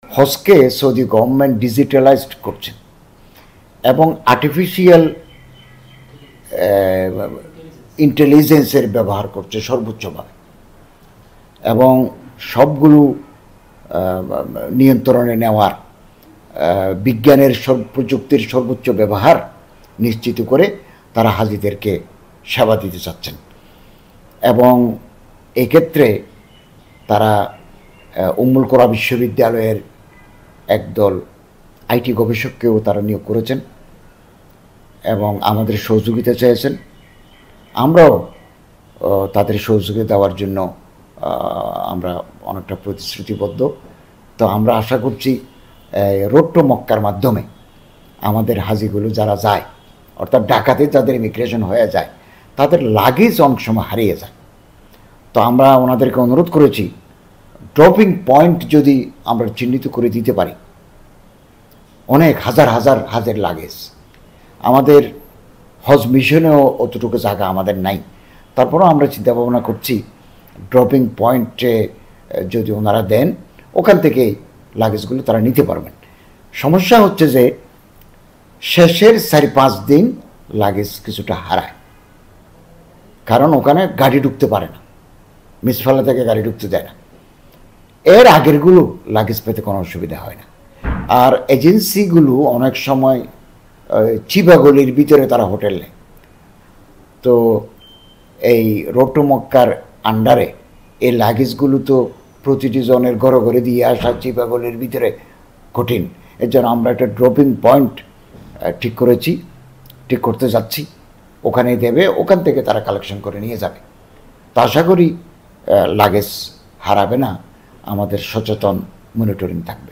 হজকে Saudi government digitalized করছে এবং artificial ইন্টেলিজেন্সের ব্যবহার করছে সর্বোচ্চভাবে এবং সবগুলো নিয়ন্ত্রণে নেওয়ার বিজ্ঞানের প্রযুক্তির সর্বোচ্চ ব্যবহার নিশ্চিত করে তারা হাজিদেরকে সেবা দিতে চাচ্ছেন এবং এক্ষেত্রে তারা উম্মুল কোরা বিশ্ববিদ্যালয়ের একদল আইটি গবেষককেও তারা নিয়োগ করেছেন এবং আমাদের সহযোগিতা চেয়েছেন। আমরাও তাদের সহযোগিতা দেওয়ার জন্য আমরা অনেকটা প্রতিশ্রুতিবদ্ধ। তো আমরা আশা করছি রোড টু মক্কার মাধ্যমে আমাদের হাজিগুলো যারা যায়, অর্থাৎ ঢাকাতে যাদের ইমিগ্রেশন হয়ে যায়, তাদের লাগেজ অনেক সময় হারিয়ে যায়। তো আমরা ওনাদেরকে অনুরোধ করেছি ড্রপিং পয়েন্ট যদি আমরা চিহ্নিত করে দিতে পারি, অনেক হাজার হাজার হাজার লাগেজ, আমাদের হজ মিশনেও অতটুকু জায়গা আমাদের নাই, তারপরেও আমরা চিন্তা ভাবনা করছি ড্রপিং পয়েন্টে যদি ওনারা দেন, ওখান থেকে লাগেজগুলো তারা নিতে পারবেন। সমস্যা হচ্ছে যে শেষের 4-5 দিন লাগেজ কিছুটা হারায়, কারণ ওখানে গাড়ি ঢুকতে পারে না, মিসফালা থেকে গাড়ি ঢুকতে দেয় না। এর আগেরগুলো লাগেজ পেতে কোনো অসুবিধা হয় না। আর এজেন্সিগুলো অনেক সময় চিবাগলির ভিতরে তারা হোটেল নেয়। তো এই রোড টু মক্কার আন্ডারে এই লাগেজগুলো তো প্রতিটি জনের ঘরে ঘরে দিয়ে আসা চিবাগলির ভিতরে কঠিন। এর জন্য আমরা একটা ড্রপিং পয়েন্ট ঠিক করতে যাচ্ছি, ওখানে দেবে, ওখান থেকে তারা কালেকশন করে নিয়ে যাবে। তো আশা করি লাগেজ হারাবে না, আমাদের সচেতন মনিটরিং থাকবে।